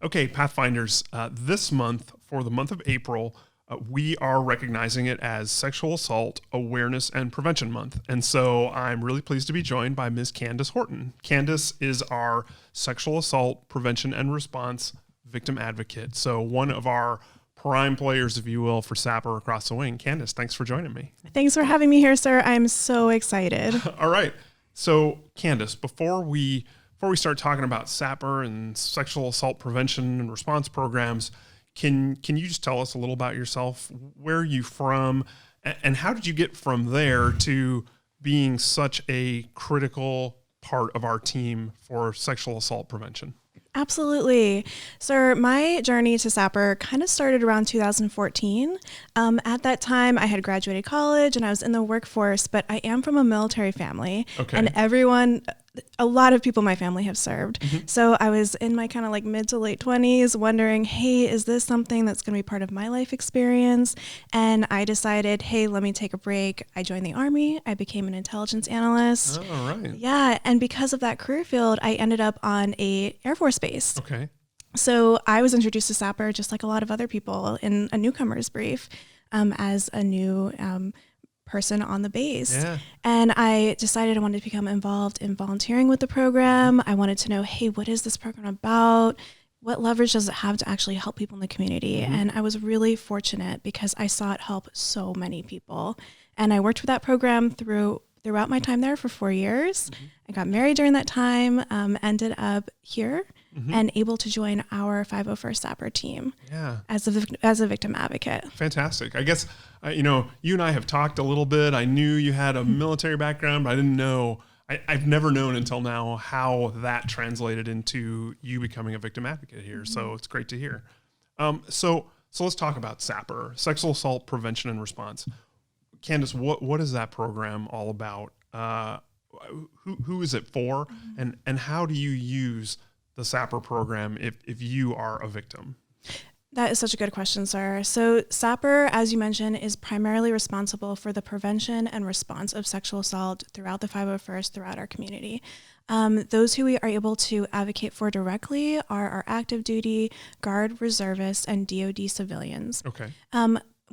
Okay, Pathfinders, this month, for the month of April, we are recognizing it as Sexual Assault Awareness and Prevention Month. And so I'm really pleased to be joined by Ms. Candice Horton. Candice is our Sexual Assault Prevention and Response Victim Advocate. So one of our prime players, if you will, for SAPR across the wing. Candice, thanks for joining me. Thanks for having me here, sir. I'm so excited. All right. So Candice, before we start talking about SAPR and sexual assault prevention and response programs, can you just tell us a little about yourself? Where are you from? And how did you get from there to being such a critical part of our team for sexual assault prevention? Absolutely. Sir, my journey to SAPR kind of started around 2014. At that time, I had graduated college and I was in the workforce, but I am from a military family. Okay. And a lot of people in my family have served. Mm-hmm. So I was in my kind of like mid to late 20s wondering, hey, is this something that's going to be part of my life experience? And I decided, hey, let me take a break. I joined the Army. I became an intelligence analyst. Oh, all right. Yeah. And because of that career field, I ended up on a Air Force base. Okay. So I was introduced to SAPR just like a lot of other people in a newcomer's brief as a new person on the base. Yeah. And I decided I wanted to become involved in volunteering with the program. I wanted to know, hey, what is this program about? What leverage does it have to actually help people in the community? Mm-hmm. And I was really fortunate because I saw it help so many people. And I worked with that program throughout my time there for 4 years. Mm-hmm. I got married during that time, ended up here. Mm-hmm. And able to join our 501st SAPR team as a victim advocate. Fantastic. I guess, you and I have talked a little bit. I knew you had a military background, but I didn't know, I've never known until now how that translated into you becoming a victim advocate here. Mm-hmm. So it's great to hear. So let's talk about SAPR, Sexual Assault Prevention and Response. Candice, what is that program all about? Who is it for? Mm-hmm. And how do you use the SAPR program if you are a victim? That is such a good question, sir. So SAPR, as you mentioned, is primarily responsible for the prevention and response of sexual assault throughout the 501st, throughout our community. Those who we are able to advocate for directly are our active duty, Guard, reservists, and DoD civilians. Okay.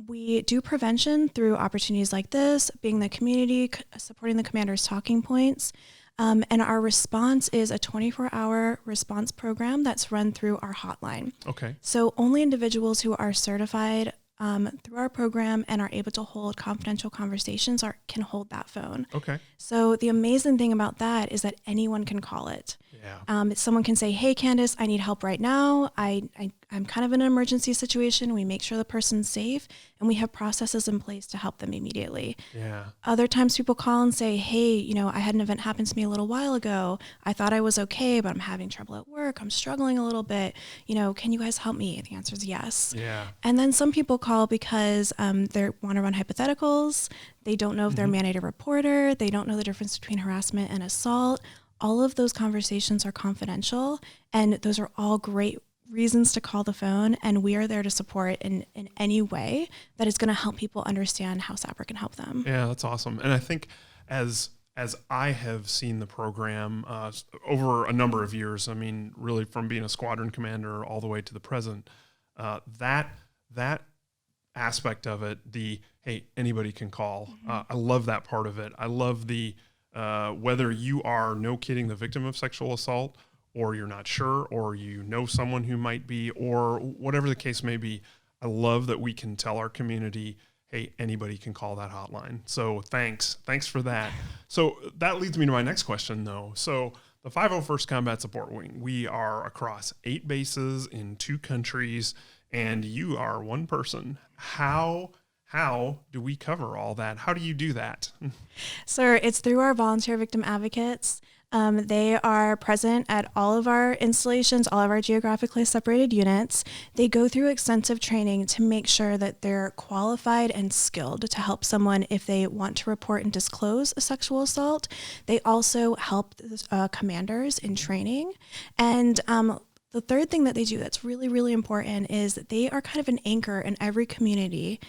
We do prevention through opportunities like this, being the community, supporting the commander's talking points. And our response is a 24-hour response program that's run through our hotline. Okay. So only individuals who are certified through our program and are able to hold confidential conversations can hold that phone. Okay. So the amazing thing about that is that anyone can call it. Yeah. Someone can say, hey, Candice, I need help right now. I'm kind of in an emergency situation. We make sure the person's safe, and we have processes in place to help them immediately. Yeah. Other times people call and say, hey, I had an event happen to me a little while ago. I thought I was okay, but I'm having trouble at work. I'm struggling a little bit. Can you guys help me? The answer is yes. Yeah. And then some people call because they want to run hypotheticals. They don't know if they're a mandated reporter. They don't know the difference between harassment and assault. All of those conversations are confidential, and those are all great reasons to call the phone, and we are there to support in any way that is going to help people understand how SAPR can help them. Yeah, that's awesome. And I think as I have seen the program over a number of years, I mean, really from being a squadron commander all the way to the present, that aspect of it, hey, anybody can call. I love that part of it. I love whether you are, no kidding, the victim of sexual assault, or you're not sure, or someone who might be, or whatever the case may be. I love that we can tell our community, hey, anybody can call that hotline. So thanks for that. So that leads me to my next question, though. So the 501st Combat Support Wing, we are across 8 bases in 2 countries, and you are one person. How do we cover all that? How do you do that? Sir, it's through our volunteer victim advocates. They are present at all of our installations, all of our geographically separated units. They go through extensive training to make sure that they're qualified and skilled to help someone if they want to report and disclose a sexual assault. They also help commanders in training. And the third thing that they do that's really, really important is that they are kind of an anchor in every community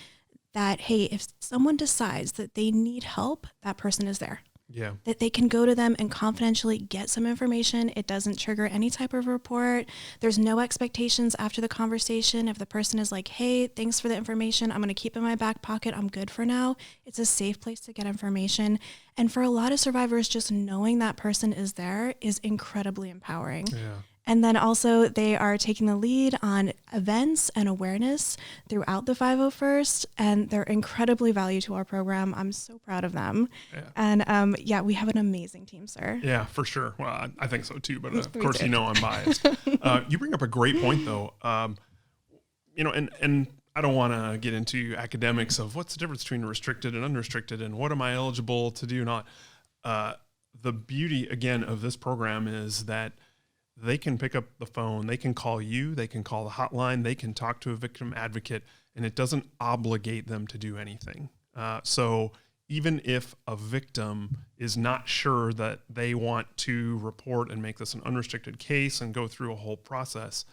that, hey, if someone decides that they need help, that person is there. Yeah. That they can go to them and confidentially get some information. It doesn't trigger any type of report. There's no expectations after the conversation. If the person is like, hey, thanks for the information, I'm going to keep it in my back pocket, I'm good for now. It's a safe place to get information. And for a lot of survivors, just knowing that person is there is incredibly empowering. Yeah. And then also they are taking the lead on events and awareness throughout the 501st, and they're incredibly valued to our program. I'm so proud of them. Yeah. And we have an amazing team, sir. Yeah, for sure. Well, I think so too, but of course, I'm biased. You bring up a great point though. And I don't want to get into academics of what's the difference between restricted and unrestricted and what am I eligible to do not. The beauty again of this program is that they can pick up the phone, they can call you, they can call the hotline, they can talk to a victim advocate, and it doesn't obligate them to do anything. So even if a victim is not sure that they want to report and make this an unrestricted case and go through a whole process,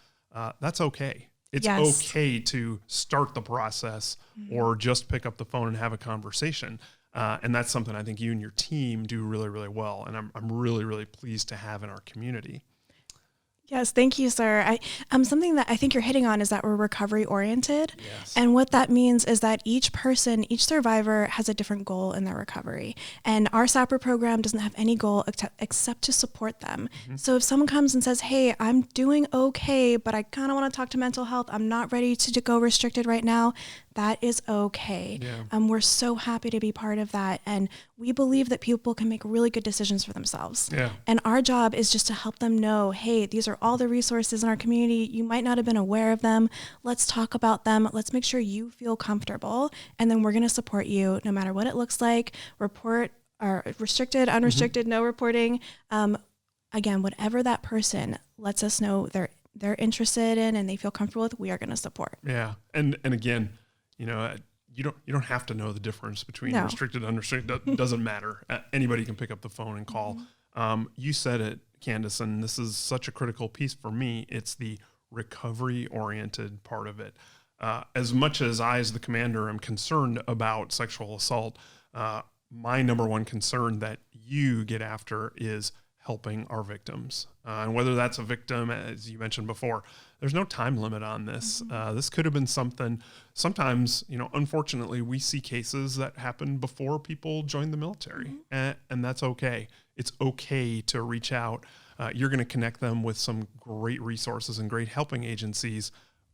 that's okay. It's okay to start the process or just pick up the phone and have a conversation. And that's something I think you and your team do really, really well. And I'm really, really pleased to have in our community. Yes, thank you, sir. Something that I think you're hitting on is that we're recovery oriented. Yes. And what that means is that each survivor has a different goal in their recovery. And our SAPR program doesn't have any goal except to support them. Mm-hmm. So if someone comes and says, hey, I'm doing okay, but I kind of want to talk to mental health, I'm not ready to go restricted right now, that is okay. Yeah. We're so happy to be part of that. And we believe that people can make really good decisions for themselves. Yeah. And our job is just to help them know, hey, these are all the resources in our community. You might not have been aware of them. Let's talk about them. Let's make sure you feel comfortable. And then we're going to support you no matter what it looks like. Report or restricted, unrestricted, no reporting. Again, whatever that person lets us know they're interested in and they feel comfortable with, we are going to support. Yeah. And again, you don't have to know the difference between restricted and unrestricted. It doesn't matter. Anybody can pick up the phone and call. Mm-hmm. You said it, Candice, and this is such a critical piece for me. It's the recovery-oriented part of it. As much as I, as the commander, am concerned about sexual assault, my number one concern that you get after is helping our victims. And whether that's a victim, as you mentioned before, there's no time limit on this. This could have been something, sometimes, unfortunately, we see cases that happen before people join the military, and that's okay. It's okay to reach out. You're going to connect them with some great resources and great helping agencies,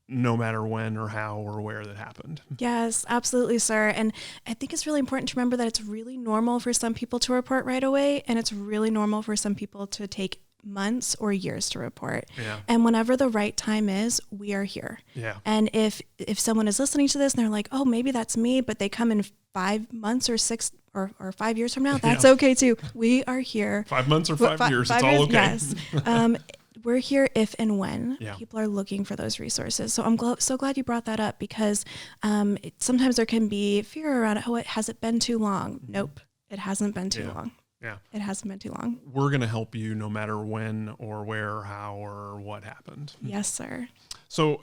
no matter when or how or where that happened. Yes, absolutely, sir. And I think it's really important to remember that it's really normal for some people to report right away, and it's really normal for some people to take months or years to report. Yeah. And whenever the right time is, we are here. Yeah. And if someone is listening to this and they're like, oh, maybe that's me, but they come in 5 months or 6 or 5 years from now, that's okay too. We are here. 5 months or 5 years, it's all okay. Yes. We're here if and when people are looking for those resources. So I'm so glad you brought that up, because sometimes there can be fear around it. Oh, has it been too long? Nope, it hasn't been too long. Yeah. It hasn't been too long. We're going to help you no matter when or where or how or what happened. Yes, sir. So,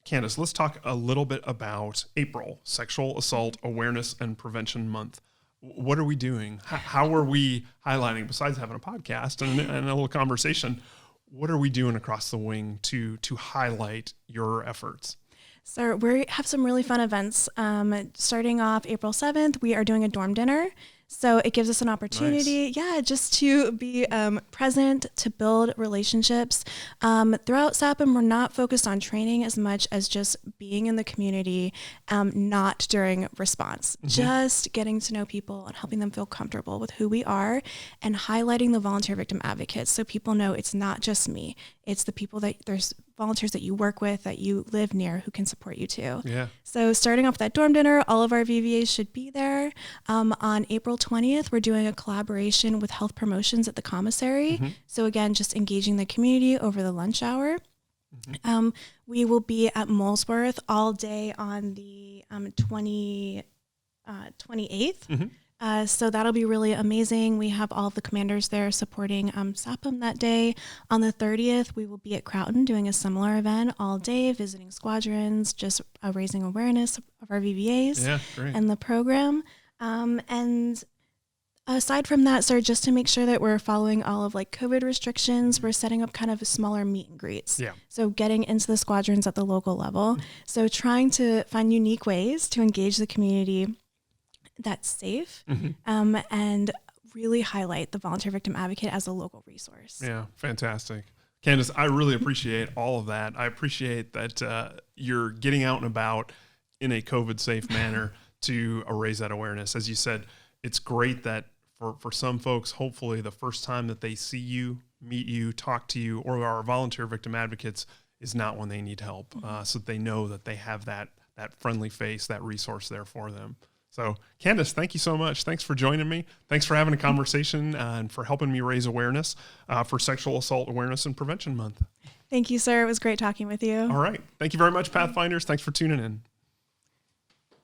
Candice, let's talk a little bit about April, Sexual Assault Awareness and Prevention Month. What are we doing? How are we highlighting, besides having a podcast and a little conversation, what are we doing across the wing to highlight your efforts? So we have some really fun events. Starting off April 7th, we are doing a dorm dinner. So it gives us an opportunity, just to be present, to build relationships. Throughout SAPM, we're not focused on training as much as just being in the community, not during response. Just getting to know people and helping them feel comfortable with who we are, and highlighting the volunteer victim advocates so people know it's not just me. It's the people there's volunteers that you work with, that you live near, who can support you too. Yeah. So starting off that dorm dinner, all of our VVAs should be there. On April 20th, we're doing a collaboration with Health Promotions at the commissary. So again, just engaging the community over the lunch hour. We will be at Molesworth all day on the 28th. So that'll be really amazing. We have all of the commanders there supporting SAPM that day. On the 30th, we will be at Croughton doing a similar event all day, visiting squadrons, just raising awareness of our VVAs and the program. And Aside from that, sir, just to make sure that we're following all of like COVID restrictions, we're setting up kind of smaller meet and greets. Yeah. So getting into the squadrons at the local level. So trying to find unique ways to engage the community that's safe, and really highlight the volunteer victim advocate as a local resource. Yeah, fantastic. Candice, I really appreciate all of that. I appreciate that you're getting out and about in a COVID-safe manner to raise that awareness. As you said, it's great that for some folks, hopefully the first time that they see you, meet you, talk to you, or our volunteer victim advocates is not when they need help, so that they know that they have that friendly face, that resource there for them. So, Candice, thank you so much. Thanks for joining me. Thanks for having a conversation and for helping me raise awareness for Sexual Assault Awareness and Prevention Month. Thank you, sir. It was great talking with you. All right. Thank you very much, Pathfinders. Thanks for tuning in.